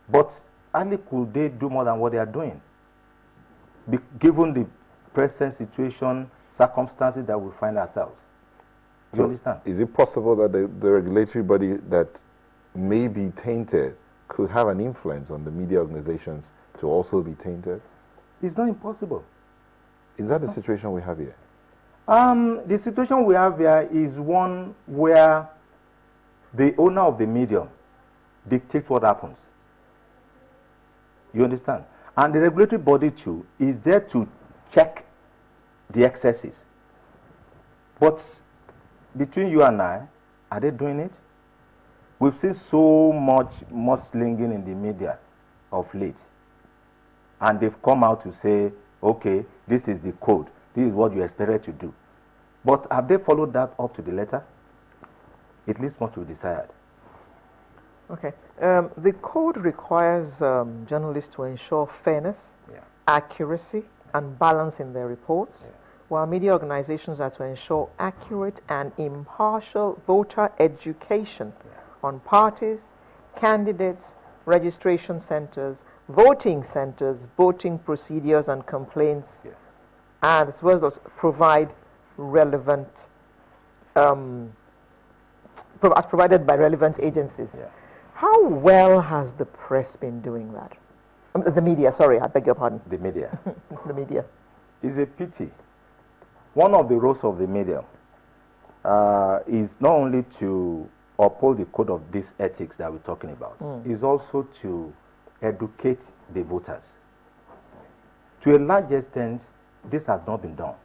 But only could they do more than what they are doing? Given the present situation, circumstances that we find ourselves. Do you understand? Is it possible that the regulatory body that may be tainted could have an influence on the media organizations to also be tainted? It's not impossible. Is that the situation we have here? The situation we have here is one where the owner of the medium dictates what happens. You understand? And the regulatory body too is there to check the excesses. But between you and I, are they doing it? We've seen so much mudslinging in the media of late. And they've come out to say, okay, this is the code. This is what you expected to do. But have they followed that up to the letter? It leaves much to be desired. Okay. The code requires journalists to ensure fairness, accuracy, and balance in their reports, while media organizations are to ensure accurate and impartial voter education on parties, candidates, registration centers, voting centers, voting procedures and complaints, and as well as provide relevant, provided by relevant agencies. How well has the press been doing that? The media, sorry, I beg your pardon. The media. The media. It's a pity. One of the roles of the media is not only to uphold the code of this ethics that we're talking about, is also to educate the voters. To a large extent, this has not been done.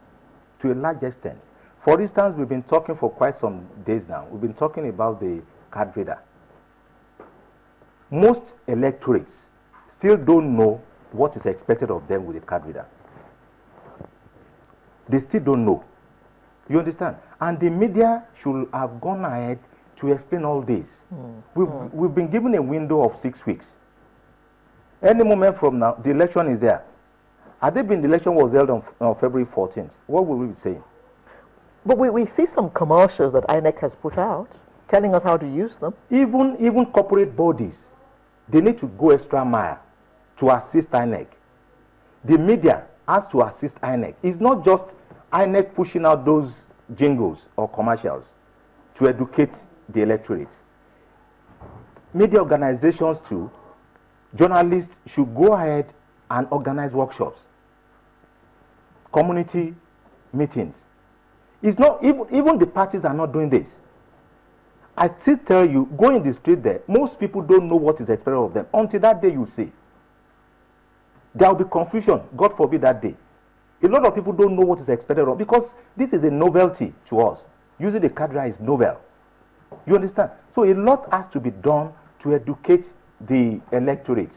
To a large extent. For instance, we've been talking for quite some days now. We've been talking about the card reader. Most electorates still don't know what is expected of them with a card reader. They still don't know. You understand? And the media should have gone ahead to explain all this. We've been given a window of 6 weeks. Any moment from now, the election is there. Had it been the election was held on February 14th, what would we be saying? But we see some commercials that INEC has put out telling us how to use them. Even corporate bodies, they need to go extra mile to assist INEC. The media has to assist INEC. It's not just INEC pushing out those jingles or commercials to educate the electorate. Media organizations too, journalists should go ahead and organize workshops, community meetings. It's not, even the parties are not doing this. I still tell you, go in the street there, most people don't know what is expected of them. Until that day you see. There will be confusion, God forbid that day. A lot of people don't know what is expected of, because this is a novelty to us. Using the card reader is novel. You understand? So a lot has to be done to educate the electorates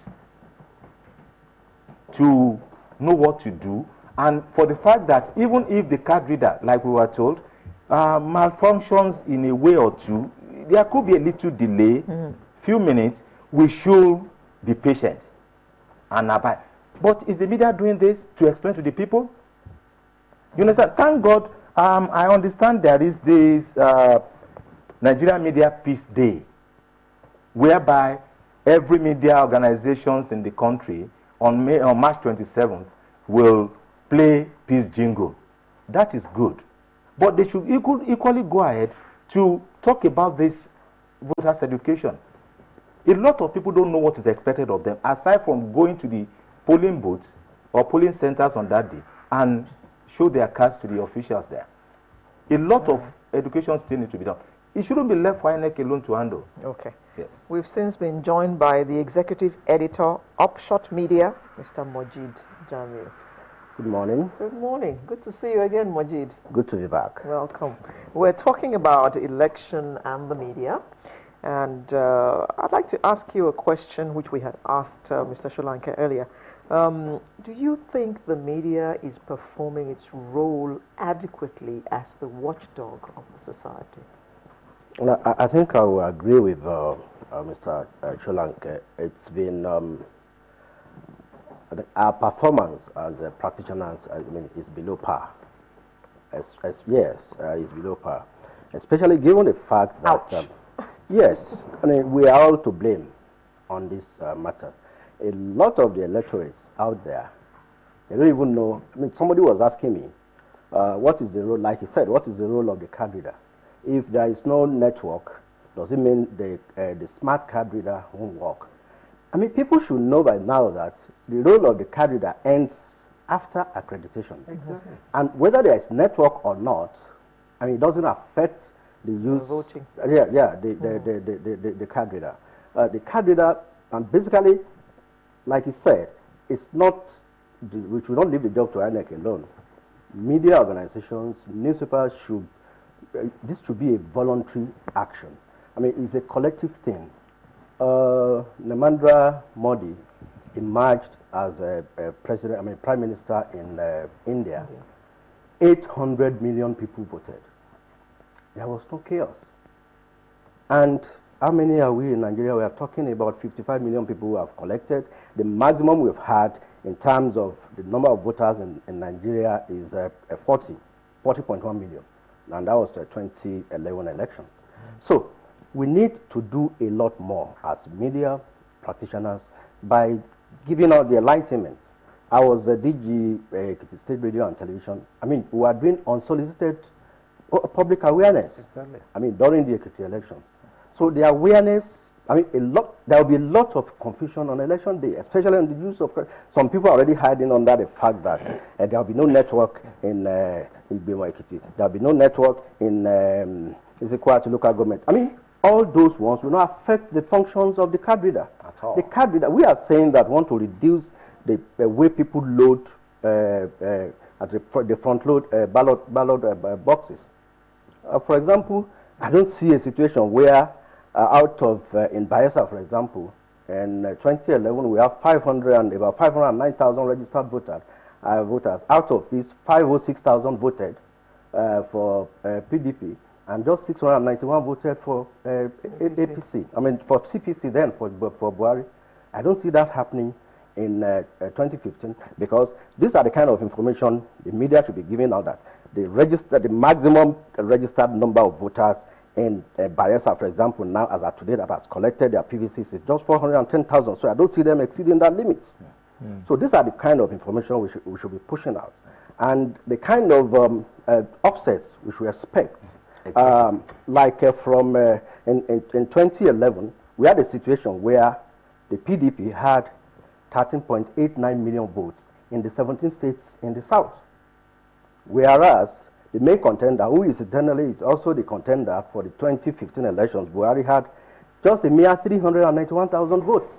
to know what to do, and for the fact that even if the card reader, like we were told, malfunctions in a way or two, there could be a little delay, few minutes, we should be patient and abide. But is the media doing this to explain to the people? You understand? Thank God, I understand there is this Nigeria Media Peace Day, whereby every media organizations in the country on March 27th will play peace jingle. That is good. But they should equally go ahead to talk about this voters' education. A lot of people don't know what is expected of them, aside from going to the polling booths or polling centers on that day and show their cards to the officials there. A lot of education still needs to be done. It shouldn't be left for INEC alone to handle. Okay. Yes. We've since been joined by the executive editor, Upshot Media, Mr. Mojid Jamil. Good morning. Good morning. Good to see you again, Mojid. Good to be back. Welcome. We're talking about election and the media. And I'd like to ask you a question which we had asked Mr. Solanke earlier. Do you think the media is performing its role adequately as the watchdog of the society? Well, I think I will agree with Mr. Solanke. It's been our performance as practitioners, is below par. Yes, is below par, especially given the fact that yes, we are all to blame on this matter. A lot of the electorates out there, they don't even know. I mean, somebody was asking me, what is the role, like he said, what is the role of the card reader? If there is no network, does it mean the smart card reader won't work? I mean, people should know by now that the role of the card reader ends after accreditation. Exactly. And whether there is network or not, I mean, it doesn't affect the use. Voting. The card reader. The card reader, and basically, like he said, it's not, we should not leave the job to INEC alone. Media organizations, newspapers should, this should be a voluntary action. I mean, it's a collective thing. Narendra Modi emerged as a prime minister in India. 800 million people voted. There was no chaos. And how many are we in Nigeria? We are talking about 55 million people who have collected. The maximum we've had in terms of the number of voters in Nigeria is 40.1 million. And that was the 2011 elections. So we need to do a lot more as media practitioners by giving out the enlightenment. I was a DG State Radio and Television. I mean, we are doing unsolicited public awareness. Exactly. I mean, during the Ekiti elections. So the awareness, I mean, there will be a lot of confusion on election day, especially on the use of, some people are already hiding under the fact that there will be no network in Bemo Ekiti. There will be no network in Izikwati local government. I mean, all those ones will not affect the functions of the card reader. At all. The card reader, we are saying that we want to reduce the way people load at the front load ballot boxes. For example, I don't see a situation where in Bayelsa, for example, in 2011 we have about 509,000 registered voters. Out of these, 506,000 voted for PDP, and just 691 voted for APC. I mean, for CPC then, for Buhari. I don't see that happening in 2015, because these are the kind of information the media should be giving out, that the maximum registered number of voters in Bayelsa, for example, now as of today, that has collected their PVCs is just 410,000. So I don't see them exceeding that limit. So these are the kind of information we should be pushing out, and the kind of upsets we should expect. From in 2011, we had a situation where the PDP had 13.89 million votes in the 17 states in the south, whereas the main contender, who incidentally is also the contender for the 2015 elections, Buhari, had just a mere 391,000 votes.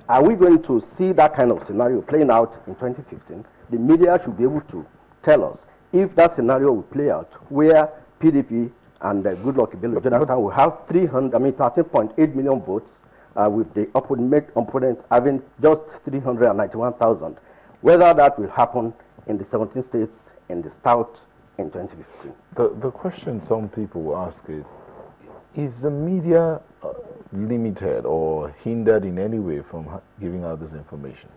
Are we going to see that kind of scenario playing out in 2015? The media should be able to tell us if that scenario will play out, where PDP and Goodluck Ebele Jonathan will have 13.8 million votes, with the opponent having just 391,000. Whether that will happen in the 17 states in the south in 2015. The question some people will ask is the media limited or hindered in any way from giving out this information?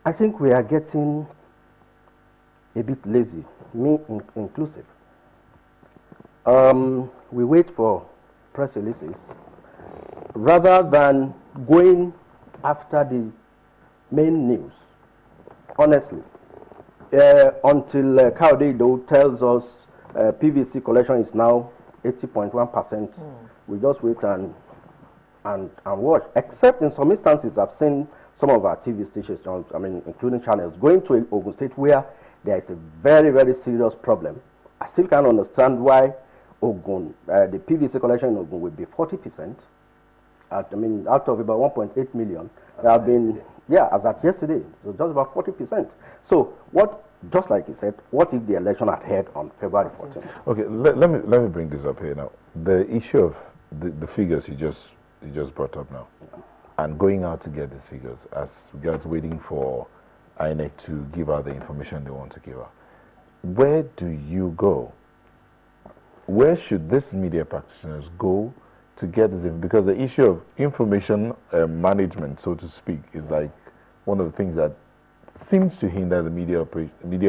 I think we are getting a bit lazy, me inclusive. We wait for press releases rather than going after the main news. Honestly, until Kaudedo tells us PVC collection is now 80.1%, we just wait and watch. Except in some instances, I've seen some of our TV stations, I mean, including channels, going to Ogun State where there is a very, very serious problem. I still can't understand why Ogun, the PVC collection in Ogun will be 40%. Out of about 1.8 million, there have been, as at yesterday, so just about 40%. So just like he said, what if the election had held on February 14th? Okay, let me bring this up here now. The issue of the figures you just brought up now, and going out to get these figures as regards waiting for INEC to give out the information they want to give out. Where do you go? Where should these media practitioners go to get this? Because the issue of information management, so to speak, is like one of the things that seems to hinder the media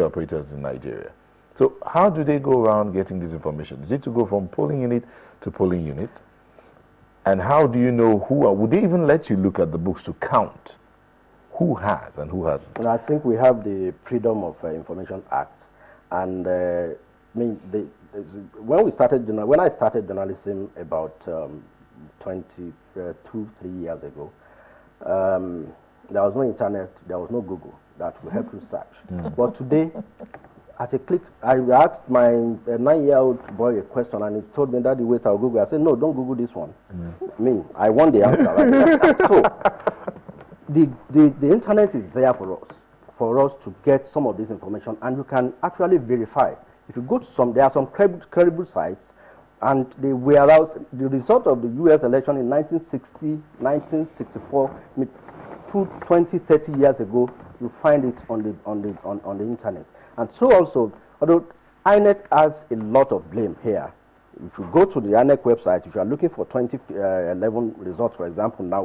operators in Nigeria. So how do they go around getting this information? Is it to go from polling unit to polling unit? And how do you know who are, would they even let you look at the books to count who has and who hasn't? And I think we have the Freedom of Information Act. And I mean, when I started journalism about 3 years ago, there was no internet, there was no Google that will help you search. But today, at a click, I asked my 9-year-old boy a question, and he told me, "Daddy, wait, I'll Google." I said, "No, don't Google this one." I mean, I want the answer. Right? So, the internet is there for us to get some of this information, and you can actually verify. If you go to there are some credible sites, and they were out the result of the U.S. election in 1960, 1964, 20, 30 years ago. You find it on the internet. And so also, although INEC has a lot of blame here, if you go to the INEC website, if you are looking for 2011 results, for example, now